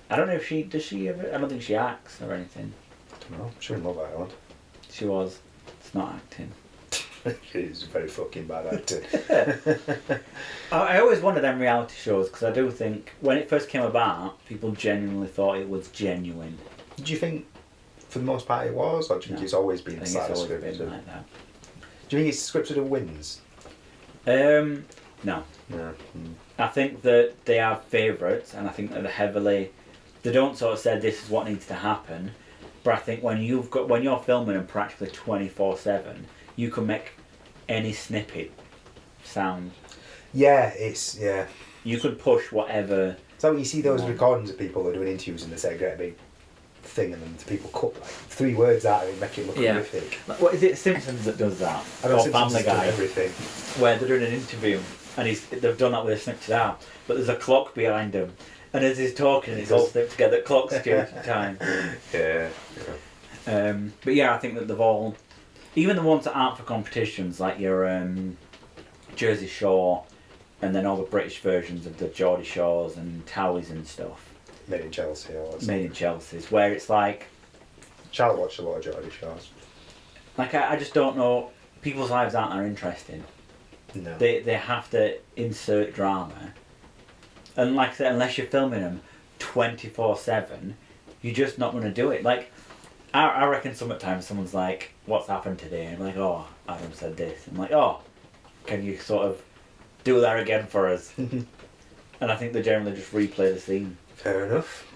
I don't know if does she ever. I don't think she acts or anything. I don't know. She was in Love Island. She was. It's not acting. She's a very fucking bad actor. I always wonder them reality shows because I do think when it first came about, people genuinely thought it was genuine. Do you think, for the most part, it was, or do you think it's always been I think it's always scripted? been like that. Do you think it's scripted and wins? No. No. I think that they are favourites, and I think that they're heavily. They don't sort of say this is what needs to happen, but I think when you're filming them practically 24/7, you can make any snippet sound. Yeah, yeah. You could push whatever. So you see those recordings of people that are doing interviews and they say a great big thing and then the people cut like 3 words out of it and make it look horrific. What is it? Simpsons that does that, I know or Simpsons Family has done Guy, everything. where they're doing an interview and they've done that with a snipped it out, but there's a clock behind him, and as he's talking, it's all snipped together. Clock's changing time. Yeah. But yeah, I think that they've all, even the ones that aren't for competitions, like your Jersey Shore, and then all the British versions of the Geordie Shores and Towies and stuff. Made in Chelsea or something. Made in Chelsea's, where it's like. Child watch a lot of Geordie Shores. Like, I just don't know. People's lives aren't that interesting. No. They have to insert drama. And like I said, unless you're filming them 24/7, you're just not going to do it. Like, I reckon sometimes someone's like, what's happened today? And I'm like, oh, Adam said this. I'm like, oh, can you sort of do that again for us? And I think they generally just replay the scene. Fair enough.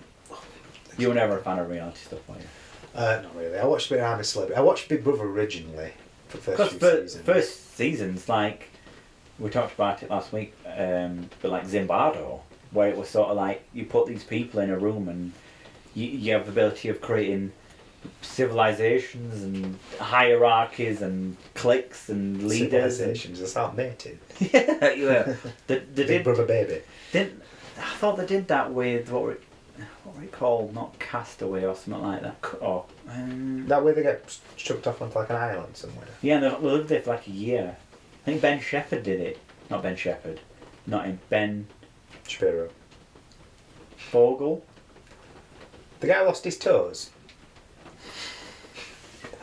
You were never a fan of reality stuff, were you? Not really. I watched a bit of I'm a Celebrity. I watched Big Brother originally for the first few seasons. First seasons, like, we talked about it last week, but like Zimbardo, where it was sort of like, you put these people in a room and you have the ability of creating civilizations and hierarchies and cliques and leaders. Civilizations, that's not mating. Yeah. Big Brother Baby. I thought they did that with, what were it called? Not Castaway or something like that. That way they get chucked off onto like an island somewhere. Yeah, they lived there for like a year. I think Ben Shepherd did it. Not Ben Shepherd. Not him. Ben Shapiro. Fogel. The guy lost his toes.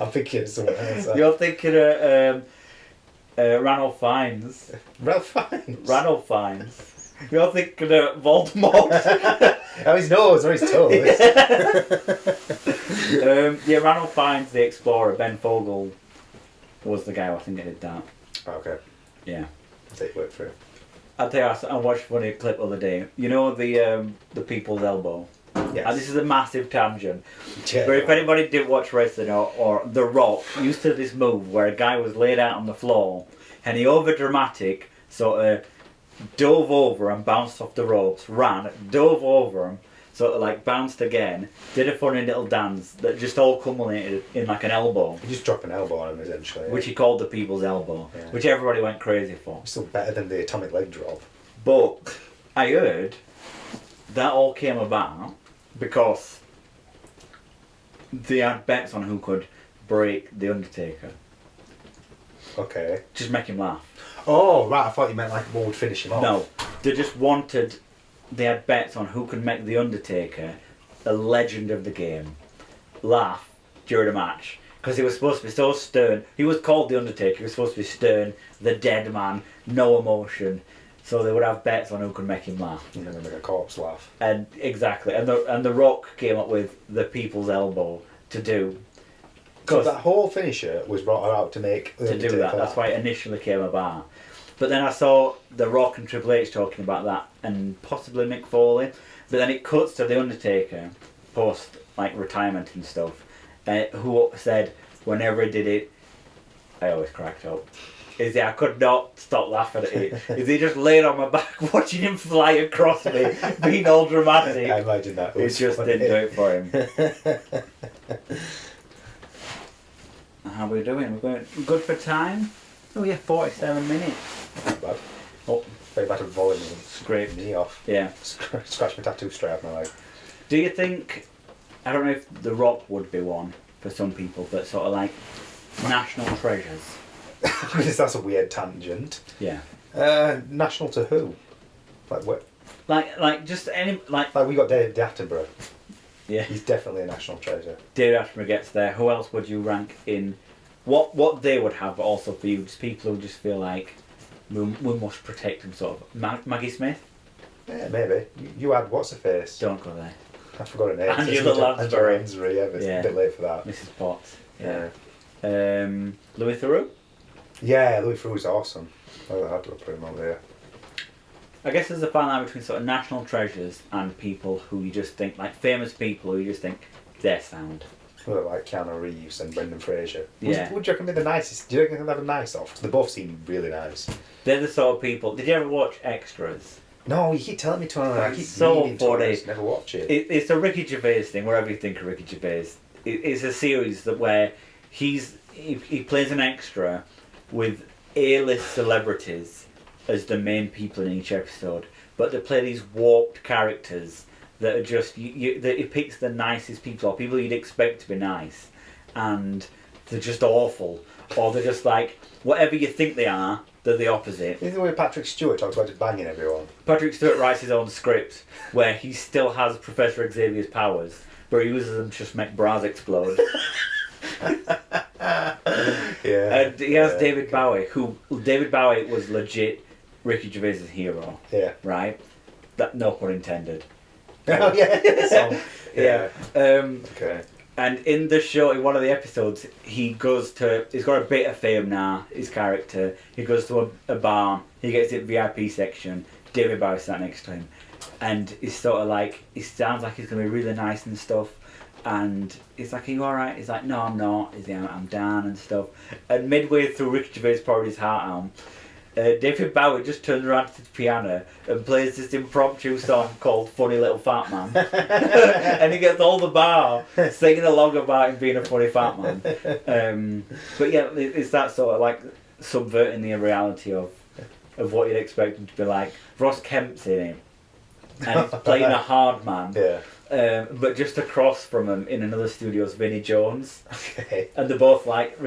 I'm thinking of someone else. You're thinking of Ranulph Fiennes. Ralph Fiennes. Ranulph Fiennes. You're thinking Voldemort. Oh, his nose or his toes. Yeah, Ranulph Fiennes, the explorer. Ben Fogle was the guy who I think did that. Okay. Yeah. I'll take your word for it. I'll tell you, I watched a funny clip the other day. You know the people's elbow? Yes. And this is a massive tangent. Yeah. But if anybody didn't watch wrestling or The Rock used to do this move where a guy was laid out on the floor and he over dramatic sort of dove over and bounced off the ropes, ran, dove over him, sort of like bounced again, did a funny little dance that just all culminated in like an elbow. You just drop an elbow on him essentially. Which he called the people's elbow, Yeah. which everybody went crazy for. Still better than the atomic leg drop. But I heard that all came about because they had bets on who could break The Undertaker. Okay. Just make him laugh. Oh, right, I thought you meant like what would finish him off. No, they had bets on who could make The Undertaker, a legend of the game, laugh during a match. Because he was supposed to be so stern. He was called The Undertaker, he was supposed to be stern, the dead man, no emotion. So they would have bets on who could make him laugh. You're going to make a corpse laugh. And exactly, and the Rock came up with the people's elbow to do. So that whole finisher was brought out to make To do that. That's why it initially came about. But then I saw The Rock and Triple H talking about that, and possibly Mick Foley. But then it cuts to The Undertaker, post like retirement and stuff, who said whenever he did it, I always cracked up. I could not stop laughing at it. Is he just laid on my back watching him fly across me, being all dramatic? I imagine that. It just funny. didn't do it for him. How are we doing? We're going good for time? Oh yeah, 47 minutes. Not bad. Oh, Very bad at volume. scraped. Knee off. Yeah. Scratch my tattoo straight off my leg. Do you think, I don't know if The Rock would be one for some people, but sort of like national treasures? That's a weird tangent. Yeah. National to who? Like what? Like just any, like, Like we got David Attenborough. yeah. He's definitely a national treasure. David Attenborough gets there. Who else would you rank in what they would have, but also for you, just people who just feel like we must protect them, sort of. Maggie Smith? Yeah, maybe. You had what's her face? Don't go there. I forgot her name. Angela Lansbury. Lansbury, yeah, but it's Yeah. a bit late for that. Mrs. Potts. Yeah. Louis Theroux? Yeah, Louis Theroux's awesome. I'd put him on there. I guess there's a fine line between sort of national treasures and people who you just think, like famous people who you just think, they're sound. Well, like Keanu Reeves and Brendan Fraser. Yeah. Would you reckon they're the nicest? Do you reckon they'd have a nice off? 'Cause they both seem really nice. They're the sort of people. Did you ever watch Extras? No, you keep telling me to. I keep It's so meaning to, funny. I just never watch it. It's a Ricky Gervais thing, wherever you think of Ricky Gervais. It's a series where he plays an extra with A-list celebrities as the main people in each episode, but they play these warped characters that are just that he picks the nicest people, or people you'd expect to be nice, and they're just awful, or they're just like whatever you think they are, they're the opposite. Isn't the way Patrick Stewart talks about just banging everyone? Patrick Stewart writes his own script where he still has Professor Xavier's powers, but he uses them to just make bras explode. Yeah. And he has yeah, David okay. Bowie, who David Bowie was legit Ricky Gervais' hero, Yeah. right? That no pun intended. Oh yeah. Song. Yeah. Okay. And in the show, in one of the episodes, he's got a bit of fame now, his character. He goes to a bar, he gets it VIP section, David Bowie sat next to him. And he's sort of like, he sounds like he's going to be really nice and stuff. And he's like, are you alright? He's like, no, I'm not. He's like, I'm down and stuff. And midway through Ricky Gervais poured his heart out, David Bowie just turns around to the piano and plays this impromptu song called Funny Little Fat Man. And he gets all the bar singing along about him being a funny fat man. But yeah, it's that sort of like subverting the reality of what you'd expect him to be like. Ross Kemp's in it, and he's playing a hard man. Yeah. But just across from him in another studio is Vinnie Jones. Okay. And they're both like,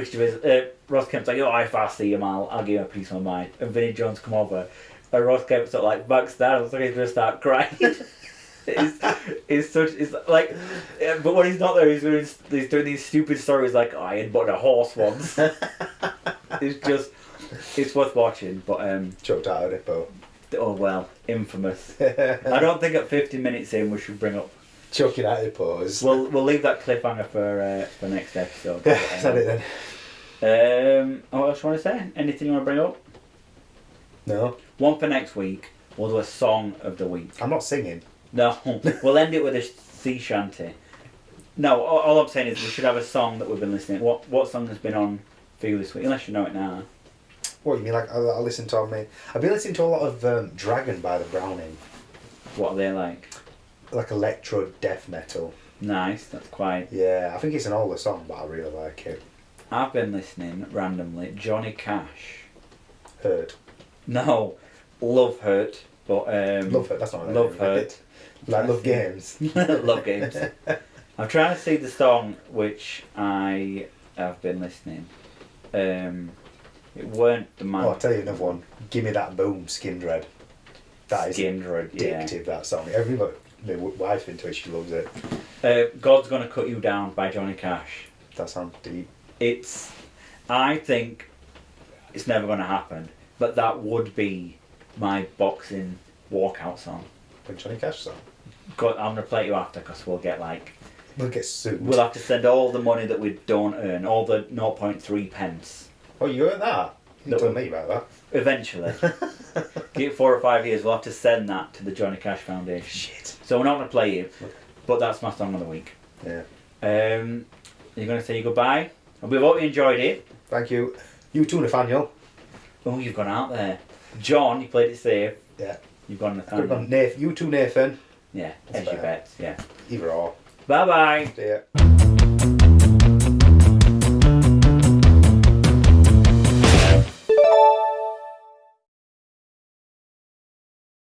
Ross Kemp's like, oh, if I see him, I'll give him a piece of my mind. And Vinnie Jones come over, and Ross Kemp sort of like backs down, it's like he's going to start crying. it's like, but when he's not there, he's doing these stupid stories like, oh, I had bought a horse once. It's just, It's worth watching, but Choked out of it, but oh well, infamous. I don't think at 50 minutes in we should bring up. choking out of the pause. We'll leave that cliffhanger for next episode. Yeah, is that it then? What else you want to say? Anything you want to bring up? No, One for next week. We'll do a song of the week. I'm not singing. No, we'll end it with a sea shanty. No, all I'm saying is we should have a song that we've been listening. What song has been on for you this week? Unless you know it now. What you mean? Like I listen to? I've been listening to a lot of Dragon by the Browning, What are they like? like electro death metal. Nice. That's quite. Yeah, I think it's an older song, but I really like it. I've been listening randomly. Johnny Cash. Heard. No, Love Hurt. But Love Hurt. That's not Love name, Hurt. is it? Like Love Games. Love Games. I'm trying to see the song which I have been listening. It weren't the man. Oh, I'll tell you another one. Give Me That Boom, Skin Dread. That is Skindred, yeah. addictive, that song. Everybody, my wife's into it, she loves it. God's Gonna Cut You Down by Johnny Cash. That sounds deep. I think it's never going to happen, but that would be my boxing walkout song. A Johnny Cash song. I'm going to play it you after because we'll get We'll get sued. we'll have to send all the money that we don't earn, all the 0.3 pence. Oh, you heard that? You No. told me about that. Eventually. Give it 4 or 5 years, we'll have to send that to the Johnny Cash Foundation. Shit. So we're not going to play you, but that's my song of the week. Yeah. You're going to say goodbye? We hope you enjoyed it. Thank you. You too, Nathaniel. Oh, you've gone out there. John, you played it safe. Yeah. You've gone Could have Nathaniel. gone Nathan. You too, Nathan. Yeah, That's hedge your better. bets, yeah. Either or. Bye bye. See ya.